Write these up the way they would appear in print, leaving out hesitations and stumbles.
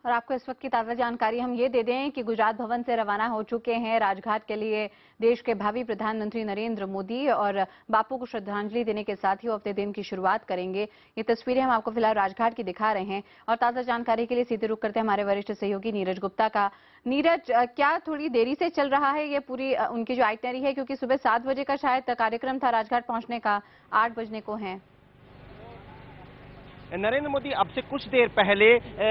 और आपको इस वक्त की ताज़ा जानकारी हम ये दे दें कि गुजरात भवन से रवाना हो चुके हैं राजघाट के लिए देश के भावी प्रधानमंत्री नरेंद्र मोदी और बापू को श्रद्धांजलि देने के साथ ही वो अपने दिन की शुरुआत करेंगे। ये तस्वीरें हम आपको फिलहाल राजघाट की दिखा रहे हैं और ताज़ा जानकारी के लिए सीधे रुख करते हैं हमारे वरिष्ठ सहयोगी नीरज गुप्ता का। नीरज, क्या थोड़ी देरी से चल रहा है ये पूरी उनकी जो आइटनरी है, क्योंकि सुबह 7 बजे का शायद कार्यक्रम था राजघाट पहुंचने का, 8 बजने को है। नरेंद्र मोदी अब से कुछ देर पहले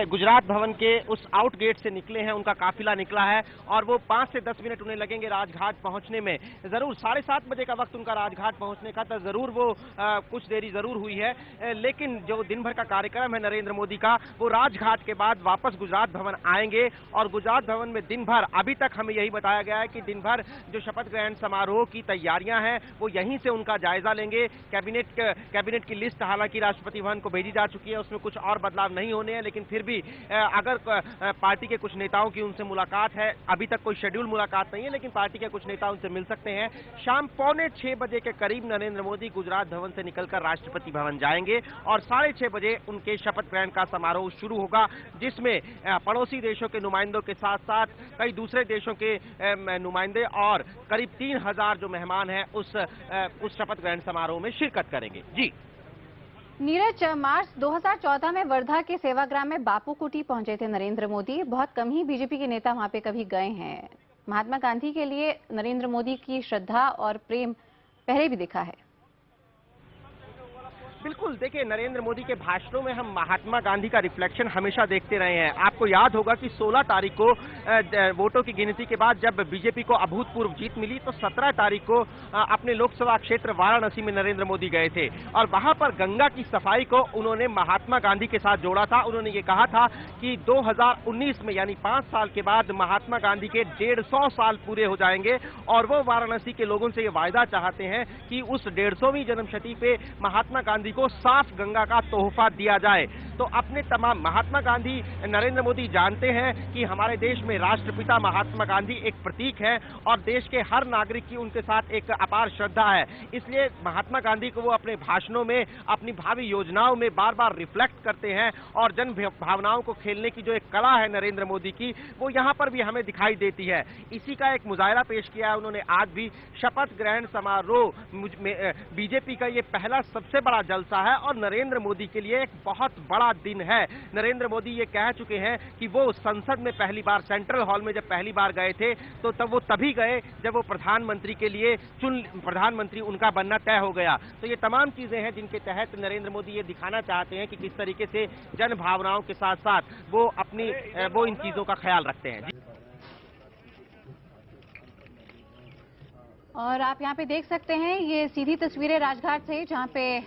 गुजरात भवन के उस आउट गेट से निकले हैं। उनका काफिला निकला है और वो 5 से 10 मिनट उन्हें लगेंगे राजघाट पहुंचने में। जरूर 7:30 बजे का वक्त उनका राजघाट पहुंचने का, तो जरूर वो कुछ देरी जरूर हुई है। लेकिन जो दिन भर का कार्यक्रम है नरेंद्र मोदी का, वो राजघाट के बाद वापस गुजरात भवन आएंगे और गुजरात भवन में दिन भर, अभी तक हमें यही बताया गया है कि दिन भर जो शपथ ग्रहण समारोह की तैयारियां हैं वो यहीं से उनका जायजा लेंगे। कैबिनेट की लिस्ट हालांकि राष्ट्रपति भवन को भेजी जा चुकी है, उसमें कुछ और बदलाव नहीं होने हैं, लेकिन फिर भी अगर पार्टी के कुछ नेताओं की उनसे मुलाकात है, अभी तक कोई शेड्यूल मुलाकात नहीं है, लेकिन पार्टी के कुछ नेता उनसे मिल सकते हैं। शाम 5:45 बजे के करीब नरेंद्र मोदी गुजरात भवन से निकलकर राष्ट्रपति भवन जाएंगे और 6:30 बजे उनके शपथ ग्रहण का समारोह शुरू होगा, जिसमें पड़ोसी देशों के नुमाइंदों के साथ साथ कई दूसरे देशों के नुमाइंदे और करीब 3000 जो मेहमान हैं उस शपथ ग्रहण समारोह में शिरकत करेंगे। जी नीरज, मार्च 2014 में वर्धा के सेवाग्राम में बापू कुटी पहुंचे थे नरेंद्र मोदी। बहुत कम ही बीजेपी के नेता वहां पे कभी गए हैं। महात्मा गांधी के लिए नरेंद्र मोदी की श्रद्धा और प्रेम पहले भी दिखा है। बिल्कुल, देखिए नरेंद्र मोदी के भाषणों में हम महात्मा गांधी का रिफ्लेक्शन हमेशा देखते रहे हैं। आपको याद होगा कि 16 तारीख को वोटों की गिनती के बाद जब बीजेपी को अभूतपूर्व जीत मिली, तो 17 तारीख को अपने लोकसभा क्षेत्र वाराणसी में नरेंद्र मोदी गए थे और वहां पर गंगा की सफाई को उन्होंने महात्मा गांधी के साथ जोड़ा था। उन्होंने ये कहा था कि 2019 में, यानी 5 साल के बाद, महात्मा गांधी के 150 साल पूरे हो जाएंगे और वो वाराणसी के लोगों से ये वायदा चाहते हैं कि उस 150वीं जन्मशती पे महात्मा गांधी को साफ गंगा का तोहफा दिया जाए। तो अपने तमाम महात्मा गांधी, नरेंद्र मोदी जानते हैं कि हमारे देश में राष्ट्रपिता महात्मा गांधी एक प्रतीक है और देश के हर नागरिक की उनके साथ एक अपार श्रद्धा है। इसलिए महात्मा गांधी को वो अपने भाषणों में, अपनी भावी योजनाओं में बार बार रिफ्लेक्ट करते हैं और जन भावनाओं को खेलने की जो एक कला है नरेंद्र मोदी की, वो यहाँ पर भी हमें दिखाई देती है। इसी का एक मुजाहरा पेश किया है उन्होंने आज भी। शपथ ग्रहण समारोह बीजेपी का ये पहला सबसे बड़ा जलसा है और नरेंद्र मोदी के लिए एक बहुत बड़ा दिन है। नरेंद्र मोदी ये कह चुके हैं कि वो संसद में पहली बार, सेंट्रल हॉल में जब पहली बार गए थे, तो तब वो तभी गए जब वो प्रधानमंत्री के लिए प्रधानमंत्री उनका बनना तय हो गया। तो ये तमाम चीजें हैं जिनके तहत नरेंद्र मोदी ये दिखाना चाहते हैं कि किस तरीके से जन भावनाओं के साथ साथ वो इन चीजों का ख्याल रखते हैं। और आप यहाँ पे देख सकते हैं ये सीधी तस्वीरें राजघाट से, जहाँ पे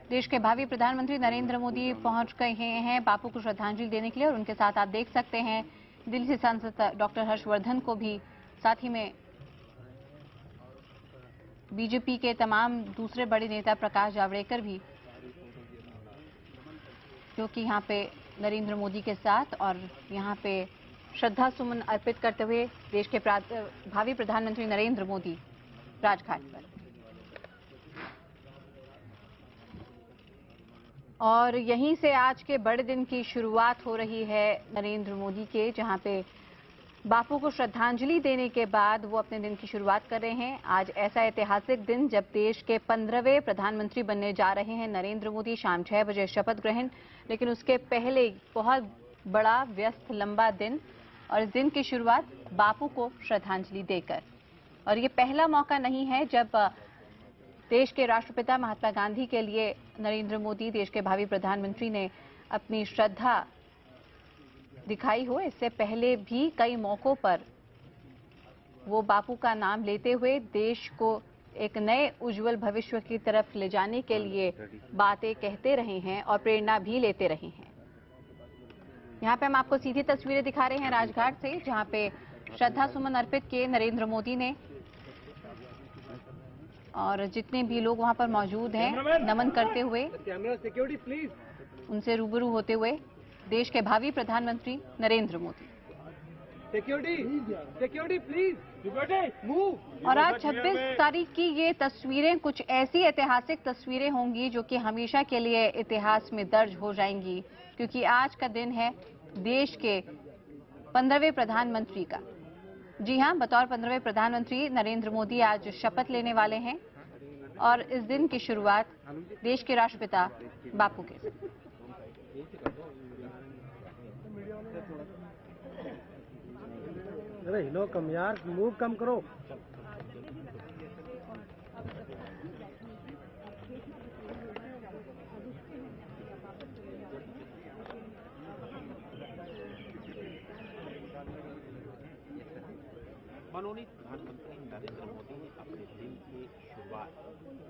देश के भावी प्रधानमंत्री नरेंद्र मोदी पहुंच गए हैं बापू को श्रद्धांजलि देने के लिए। और उनके साथ आप देख सकते हैं दिल्ली से सांसद डॉक्टर हर्षवर्धन को भी, साथ ही में बीजेपी के तमाम दूसरे बड़े नेता प्रकाश जावड़ेकर भी, जो कि यहाँ पे नरेंद्र मोदी के साथ और यहाँ पे श्रद्धा सुमन अर्पित करते हुए देश के भावी प्रधानमंत्री नरेंद्र मोदी राजघाट पर। और यहीं से आज के बड़े दिन की शुरुआत हो रही है नरेंद्र मोदी के, जहां पे बापू को श्रद्धांजलि देने के बाद वो अपने दिन की शुरुआत कर रहे हैं। आज ऐसा ऐतिहासिक दिन जब देश के 15वें प्रधानमंत्री बनने जा रहे हैं नरेंद्र मोदी। शाम 6 बजे शपथ ग्रहण, लेकिन उसके पहले बहुत बड़ा व्यस्त लंबा दिन और इस दिन की शुरुआत बापू को श्रद्धांजलि देकर। और ये पहला मौका नहीं है जब देश के राष्ट्रपिता महात्मा गांधी के लिए नरेंद्र मोदी, देश के भावी प्रधानमंत्री, ने अपनी श्रद्धा दिखाई हो। इससे पहले भी कई मौकों पर वो बापू का नाम लेते हुए देश को एक नए उज्जवल भविष्य की तरफ ले जाने के लिए बातें कहते रहे हैं और प्रेरणा भी लेते रहे हैं। यहाँ पे हम आपको सीधी तस्वीरें दिखा रहे हैं राजघाट से, जहाँ पे श्रद्धा सुमन अर्पित किए नरेंद्र मोदी ने और जितने भी लोग वहां पर मौजूद हैं नमन करते हुए, उनसे रूबरू होते हुए देश के भावी प्रधानमंत्री Narendra Modi. Security please move. और आज 26 तारीख की ये तस्वीरें कुछ ऐसी ऐतिहासिक तस्वीरें होंगी जो कि हमेशा के लिए इतिहास में दर्ज हो जाएंगी, क्योंकि आज का दिन है देश के 15वें प्रधानमंत्री का। जी हां, बतौर 15वें प्रधानमंत्री नरेंद्र मोदी आज शपथ लेने वाले हैं और इस दिन की शुरुआत देश के राष्ट्रपिता बापू के साथ। अरे हिलो कम यार, मूव कम करो। माननीय प्रधानमंत्री नरेंद्र मोदी ने अपने दिन की शुरुआत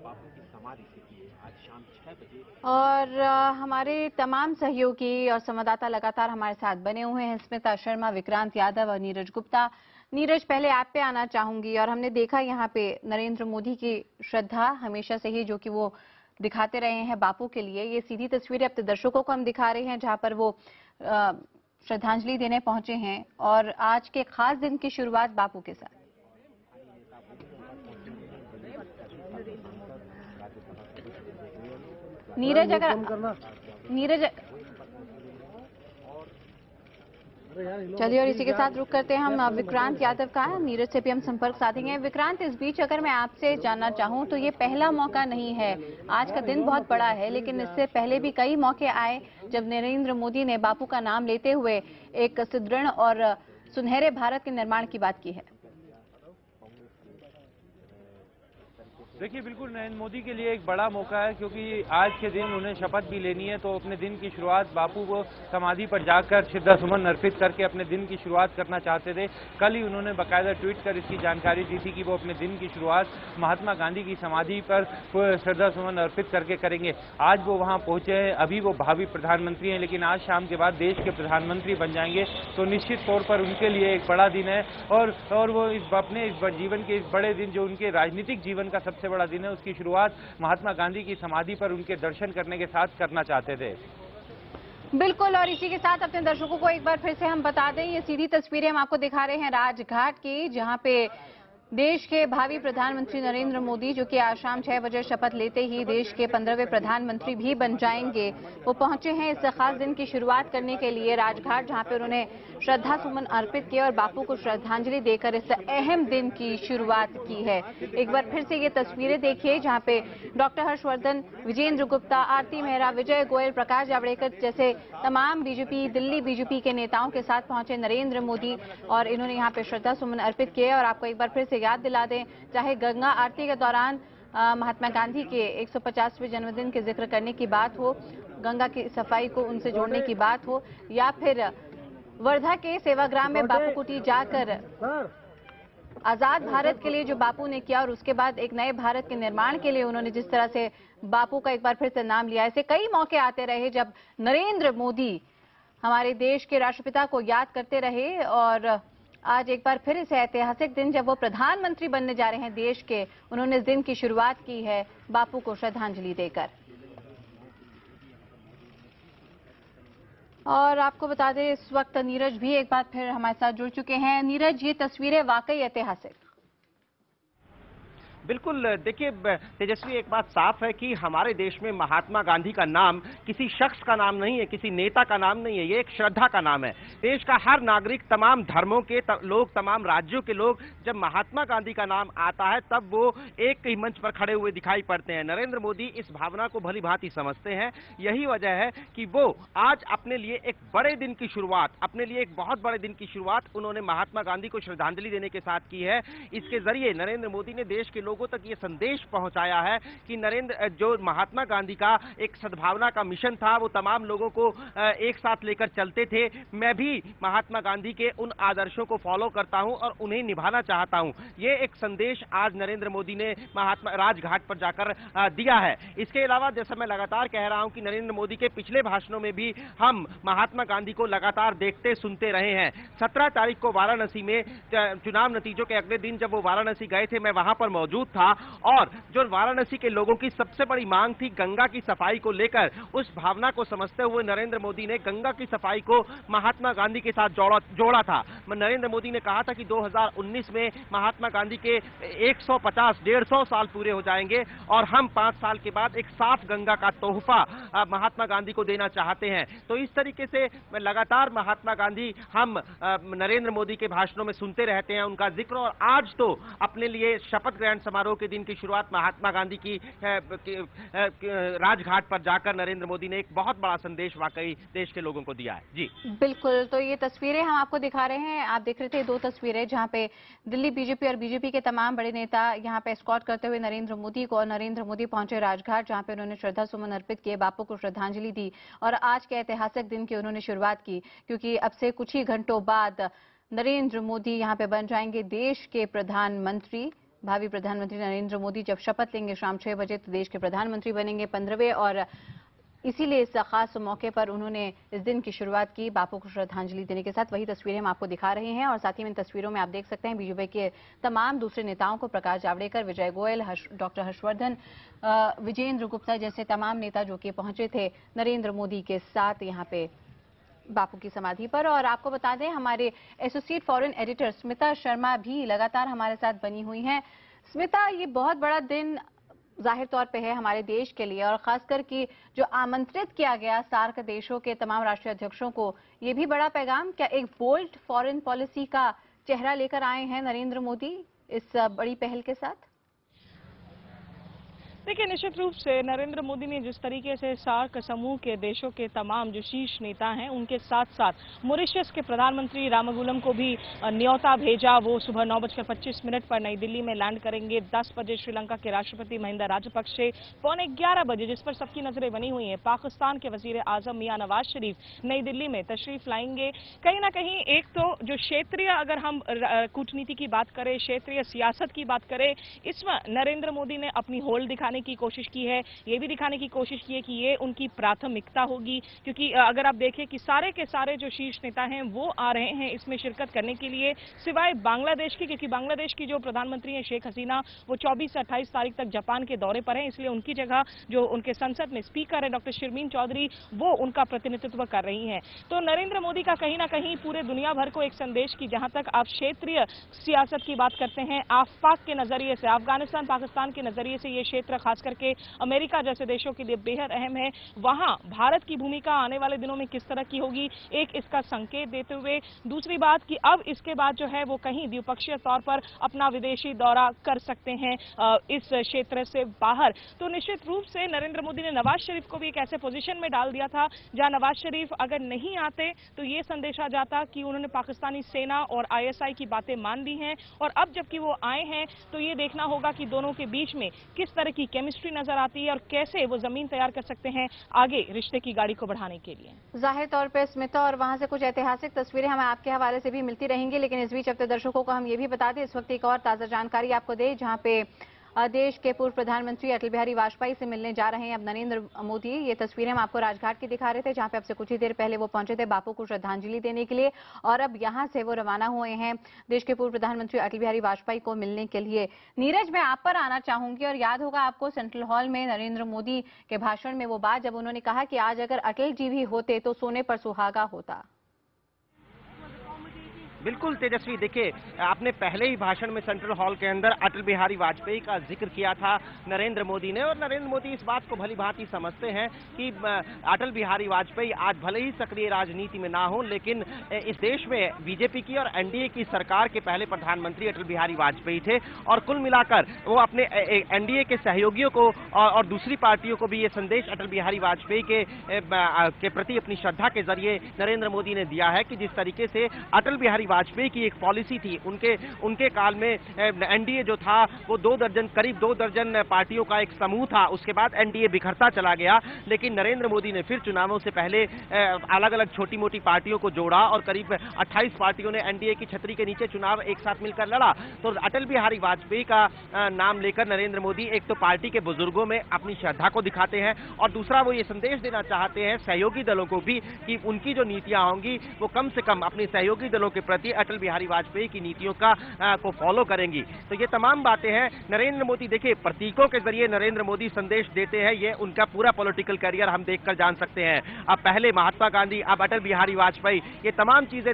बापू की समाधि से की है। आज शाम 6 बजे और हमारे तमाम सहयोगी और संवाददाता लगातार हमारे साथ बने हुए हैं। स्मिता शर्मा, विक्रांत यादव और नीरज गुप्ता। नीरज, पहले आप पे आना चाहूंगी। और हमने देखा यहाँ पे नरेंद्र मोदी की श्रद्धा हमेशा से ही जो कि वो दिखाते रहे हैं बापू के लिए, ये सीधी तस्वीरें अपने दर्शकों को हम दिखा रहे हैं जहां पर वो श्रद्धांजलि देने पहुंचे हैं और आज के खास दिन की शुरुआत बापू के साथ। नीरज, चलिए और इसी के साथ रुक करते हैं हम विक्रांत यादव का। नीरज से भी हम संपर्क साधेंगे। विक्रांत, इस बीच अगर मैं आपसे जानना चाहूं तो ये पहला मौका नहीं है, आज का दिन बहुत बड़ा है, लेकिन इससे पहले भी कई मौके आए जब नरेंद्र मोदी ने बापू का नाम लेते हुए एक सुदृढ़ और सुनहरे भारत के निर्माण की बात की है। देखिए, बिल्कुल नरेंद्र मोदी के लिए एक बड़ा मौका है क्योंकि आज के दिन उन्हें शपथ भी लेनी है। तो अपने दिन की शुरुआत बापू को समाधि पर जाकर श्रद्धा सुमन अर्पित करके अपने दिन की शुरुआत करना चाहते थे। कल ही उन्होंने बाकायदा ट्वीट कर इसकी जानकारी दी थी कि वो अपने दिन की शुरुआत महात्मा गांधी की समाधि पर श्रद्धा सुमन अर्पित करके करेंगे। आज वो वहाँ पहुंचे हैं। अभी वो भावी प्रधानमंत्री हैं, लेकिन आज शाम के बाद देश के प्रधानमंत्री बन जाएंगे। तो निश्चित तौर पर उनके लिए एक बड़ा दिन है और वो अपने इस जीवन के इस बड़े दिन, जो उनके राजनीतिक जीवन का सबसे बड़ा दिन है, उसकी शुरुआत महात्मा गांधी की समाधि पर उनके दर्शन करने के साथ करना चाहते थे। बिल्कुल, और इसी के साथ अपने दर्शकों को एक बार फिर से हम बता दें, ये सीधी तस्वीरें हम आपको दिखा रहे हैं राजघाट की, जहां पे देश के भावी प्रधानमंत्री नरेंद्र मोदी, जो कि आज शाम 6 बजे शपथ लेते ही देश के 15वें प्रधानमंत्री भी बन जाएंगे, वो पहुंचे हैं इस खास दिन की शुरुआत करने के लिए राजघाट, जहां पर उन्होंने श्रद्धा सुमन अर्पित किए और बापू को श्रद्धांजलि देकर इस अहम दिन की शुरुआत की है। एक बार फिर से ये तस्वीरें देखिए जहां पे डॉक्टर हर्षवर्धन, विजेंद्र गुप्ता, आरती मेहरा, विजय गोयल, प्रकाश जावड़ेकर जैसे तमाम बीजेपी, दिल्ली बीजेपी के नेताओं के साथ पहुंचे नरेंद्र मोदी और इन्होंने यहाँ पे श्रद्धा सुमन अर्पित किए। और आपको एक बार फिर से याद दिला दें, चाहे गंगा आरती के दौरान महात्मा गांधी के 150वें जन्मदिन के जिक्र करने की बात हो, गंगा की सफाई को उनसे जोड़ने की बात हो, या फिर वर्धा के सेवाग्राम में बापू कुटी जाकर आजाद भारत के लिए जो बापू ने किया और उसके बाद एक नए भारत के निर्माण के लिए उन्होंने जिस तरह से बापू का एक बार फिर से नाम लिया, ऐसे कई मौके आते रहे जब नरेंद्र मोदी हमारे देश के राष्ट्रपिता को याद करते रहे। और आज एक बार फिर इस ऐतिहासिक दिन जब वो प्रधानमंत्री बनने जा रहे हैं देश के, उन्होंने इस दिन की शुरुआत की है बापू को श्रद्धांजलि देकर। और आपको बता दें, इस वक्त नीरज भी एक बार फिर हमारे साथ जुड़ चुके हैं। नीरज, ये तस्वीरें वाकई ऐतिहासिक। बिल्कुल, देखिए तेजस्वी, एक बात साफ है कि हमारे देश में महात्मा गांधी का नाम किसी शख्स का नाम नहीं है, किसी नेता का नाम नहीं है, ये एक श्रद्धा का नाम है। देश का हर नागरिक, तमाम धर्मों के लोग, तमाम राज्यों के लोग, जब महात्मा गांधी का नाम आता है तब वो एक ही मंच पर खड़े हुए दिखाई पड़ते हैं। नरेंद्र मोदी इस भावना को भली भांति समझते हैं। यही वजह है कि वो आज अपने लिए एक बड़े दिन की शुरुआत, अपने लिए एक बहुत बड़े दिन की शुरुआत उन्होंने महात्मा गांधी को श्रद्धांजलि देने के साथ की है। इसके जरिए नरेंद्र मोदी ने देश के लोगों तक ये संदेश पहुंचाया है कि जो महात्मा गांधी का एक सद्भावना का मिशन था, वो तमाम लोगों को एक साथ लेकर चलते थे। मैं भी महात्मा गांधी के उन आदर्शों को फॉलो करता हूं और उन्हें निभाना चाहता हूं। ये एक संदेश आज नरेंद्र मोदी ने महात्मा राजघाट पर जाकर दिया है। इसके अलावा जैसा मैं लगातार कह रहा हूं कि नरेंद्र मोदी के पिछले भाषणों में भी हम महात्मा गांधी को लगातार देखते सुनते रहे हैं। 17 तारीख को वाराणसी में चुनाव नतीजों के अगले दिन जब वो वाराणसी गए थे, मैं वहां पर मौजूद था और जो वाराणसी के लोगों की सबसे बड़ी मांग थी गंगा की सफाई को लेकर, उस भावना को समझते हुए नरेंद्र मोदी ने गंगा की सफाई को महात्मा गांधी के साथ जोड़ा था। नरेंद्र मोदी ने कहा था कि 2019 में महात्मा गांधी के 150-150 साल पूरे हो जाएंगे और हम 5 साल के बाद एक साफ गंगा का तोहफा महात्मा गांधी को देना चाहते हैं। तो इस तरीके से लगातार महात्मा गांधी हम नरेंद्र मोदी के भाषणों में सुनते रहते हैं, उनका जिक्र। और आज तो अपने लिए शपथ ग्रहण समारोह के दिन की शुरुआत महात्मा गांधी की राजघाट पर जाकर नरेंद्र मोदी ने एक बहुत बड़ा संदेश वाकई देश के लोगों को दिया है। जी बिल्कुल, तो ये तस्वीरें हम आपको दिखा रहे हैं। आप देख रहे थे 2 तस्वीरें जहां पे दिल्ली बीजेपी और बीजेपी के तमाम बड़े नेता यहां पे एस्कॉर्ट करते हुए नरेंद्र मोदी को, और नरेंद्र मोदी पहुंचे राजघाट जहां पे उन्होंने श्रद्धा सुमन अर्पित किए, बापू को श्रद्धांजलि दी और आज के ऐतिहासिक दिन की उन्होंने शुरुआत की, क्योंकि अब से कुछ ही घंटों बाद नरेंद्र मोदी यहां पे बन जाएंगे देश के प्रधानमंत्री। भावी प्रधानमंत्री नरेंद्र मोदी जब शपथ लेंगे शाम 6 बजे तो देश के प्रधानमंत्री बनेंगे 15वें, और इसीलिए इस खास मौके पर उन्होंने इस दिन की शुरुआत की बापू को श्रद्धांजलि देने के साथ। वही तस्वीरें हम आपको दिखा रहे हैं और साथ ही में इन तस्वीरों में आप देख सकते हैं बीजेपी के तमाम दूसरे नेताओं को, प्रकाश जावड़ेकर, विजय गोयल, डॉक्टर हर्षवर्धन, विजेंद्र गुप्ता जैसे तमाम नेता जो कि पहुंचे थे नरेंद्र मोदी के साथ यहाँ पे बापू की समाधि पर। और आपको बता दें हमारे associate foreign editor Smita Sharma भी लगातार हमारे साथ बनी हुई हैं। स्मिता, ये बहुत बड़ा दिन जाहिर तौर पे है हमारे देश के लिए, और खासकर कि जो आमंत्रित किया गया सार्क देशों के तमाम राष्ट्रीय अध्यक्षों को, ये भी बड़ा पैगाम, क्या एक बोल्ड फॉरेन पॉलिसी का चेहरा लेकर आए हैं नरेंद्र मोदी इस बड़ी पहल के साथ? देखिए, निश्चित रूप से नरेंद्र मोदी ने जिस तरीके से सार्क समूह के देशों के तमाम जो शीर्ष नेता हैं उनके साथ साथ मॉरिशस के प्रधानमंत्री रामागुलम को भी न्योता भेजा। वो सुबह 9:25 पर नई दिल्ली में लैंड करेंगे। 10 बजे श्रीलंका के राष्ट्रपति महिंदा राजपक्षे, 11:15 बजे जिस पर सबकी नजरें बनी हुई हैं, पाकिस्तान के वजीर आजम मियां नवाज शरीफ नई दिल्ली में तशरीफ लाएंगे। कहीं ना कहीं एक तो जो क्षेत्रीय, अगर हम कूटनीति की बात करें, क्षेत्रीय सियासत की बात करें, इसमें नरेंद्र मोदी ने अपनी होल्ड दिखाने की कोशिश की है, ये भी दिखाने की कोशिश की है कि ये उनकी प्राथमिकता होगी, क्योंकि अगर आप देखें कि सारे के सारे जो शीर्ष नेता हैं वो आ रहे हैं इसमें शिरकत करने के लिए, सिवाय बांग्लादेश की, क्योंकि बांग्लादेश की जो प्रधानमंत्री हैं शेख हसीना वो 24 से 28 तारीख तक जापान के दौरे पर हैं, इसलिए उनकी जगह जो उनके संसद में स्पीकर है डॉक्टर शर्मीन चौधरी वो उनका प्रतिनिधित्व कर रही हैं। तो नरेंद्र मोदी का कहीं ना कहीं पूरे दुनिया भर को एक संदेश की जहां तक आप क्षेत्रीय सियासत की बात करते हैं, आफाक के नजरिए से, अफगानिस्तान पाकिस्तान के नजरिए से ये क्षेत्र खास करके अमेरिका जैसे देशों के लिए बेहद अहम है, वहां भारत की भूमिका आने वाले दिनों में किस तरह की होगी, एक इसका संकेत देते हुए दूसरी बात कि अब इसके बाद जो है वो कहीं द्विपक्षीय तौर पर अपना विदेशी दौरा कर सकते हैं इस क्षेत्र से बाहर। तो निश्चित रूप से नरेंद्र मोदी ने नवाज शरीफ को भी एक ऐसे पोजीशन में डाल दिया था जहां नवाज शरीफ अगर नहीं आते तो ये संदेश आ जाता कि उन्होंने पाकिस्तानी सेना और ISI की बातें मान ली हैं, और अब जबकि वो आए हैं तो ये देखना होगा कि दोनों के बीच में किस तरह की केमिस्ट्री नजर आती है और कैसे वो जमीन तैयार कर सकते हैं आगे रिश्ते की गाड़ी को बढ़ाने के लिए। जाहिर तौर पर स्मिता, और वहां से कुछ ऐतिहासिक तस्वीरें हमें आपके हवाले से भी मिलती रहेंगी, लेकिन इस बीच अपने दर्शकों को हम ये भी बता दें इस वक्त एक और ताजा जानकारी आपको दें, जहां पे देश के पूर्व प्रधानमंत्री अटल बिहारी वाजपेयी से मिलने जा रहे हैं अब नरेंद्र मोदी। ये तस्वीरें हम आपको राजघाट की दिखा रहे थे, जहां पे अब से कुछ ही देर पहले वो पहुंचे थे बापू को श्रद्धांजलि देने के लिए, और अब यहां से वो रवाना हुए हैं देश के पूर्व प्रधानमंत्री अटल बिहारी वाजपेयी को मिलने के लिए। नीरज, मैं आप पर आना चाहूंगी, और याद होगा आपको सेंट्रल हॉल में नरेंद्र मोदी के भाषण में वो बात जब उन्होंने कहा कि आज अगर अटल जी भी होते तो सोने पर सुहागा होता। बिल्कुल तेजस्वी, देखिए आपने पहले ही भाषण में सेंट्रल हॉल के अंदर अटल बिहारी वाजपेयी का जिक्र किया था नरेंद्र मोदी ने, और नरेंद्र मोदी इस बात को भली भांति समझते हैं कि अटल बिहारी वाजपेयी आज भले ही सक्रिय राजनीति में ना हो, लेकिन इस देश में बीजेपी की और एनडीए की सरकार के पहले प्रधानमंत्री अटल बिहारी वाजपेयी थे, और कुल मिलाकर वो अपने एनडीए के सहयोगियों को और दूसरी पार्टियों को भी ये संदेश अटल बिहारी वाजपेयी के प्रति अपनी श्रद्धा के जरिए नरेंद्र मोदी ने दिया है कि जिस तरीके से अटल बिहारी वाजपेयी की एक पॉलिसी थी, उनके काल में एनडीए जो था वो करीब 2 दर्जन पार्टियों का एक समूह था, उसके बाद एनडीए बिखरता चला गया, लेकिन नरेंद्र मोदी ने फिर चुनावों से पहले अलग अलग छोटी मोटी पार्टियों को जोड़ा और करीब 28 पार्टियों ने एनडीए की छतरी के नीचे चुनाव एक साथ मिलकर लड़ा। तो अटल बिहारी वाजपेयी का नाम लेकर नरेंद्र मोदी एक तो पार्टी के बुजुर्गों में अपनी श्रद्धा को दिखाते हैं, और दूसरा वो ये संदेश देना चाहते हैं सहयोगी दलों को भी कि उनकी जो नीतियां होंगी वो कम से कम अपने सहयोगी दलों के प्रति प्रति अटल बिहारी वाजपेयी की नीतियों को फॉलो करेंगी। तो ये तमाम बातें हैं। नरेंद्र मोदी देखिए प्रतीकों के जरिए नरेंद्र मोदी संदेश देते हैं, ये उनका पूरा पॉलिटिकल करियर हम देखकर जान सकते हैं। अब पहले महात्मा गांधी, अब अटल बिहारी वाजपेयी, ये तमाम चीजें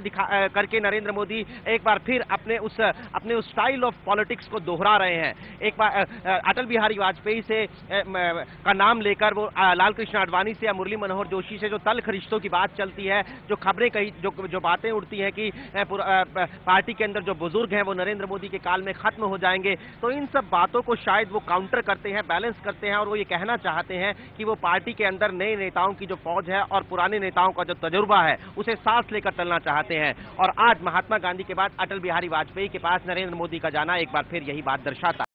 करके नरेंद्र मोदी एक बार फिर अपने उस स्टाइल ऑफ पॉलिटिक्स को दोहरा रहे हैं। एक बार अटल बिहारी वाजपेयी से का नाम लेकर वो लाल कृष्ण आडवाणी से या मुरली मनोहर जोशी से जो तल्ख रिश्तों की बात चलती है, जो खबरें कही, जो बातें उड़ती हैं कि पार्टी के अंदर जो बुजुर्ग हैं वो नरेंद्र मोदी के काल में खत्म हो जाएंगे, तो इन सब बातों को शायद वो काउंटर करते हैं, बैलेंस करते हैं और वो ये कहना चाहते हैं कि वो पार्टी के अंदर नए नेताओं की जो फौज है और पुराने नेताओं का जो तजुर्बा है उसे सांस लेकर चलना चाहते हैं। और आज महात्मा गांधी के बाद अटल बिहारी वाजपेयी के पास नरेंद्र मोदी का जाना एक बार फिर यही बात दर्शाता है।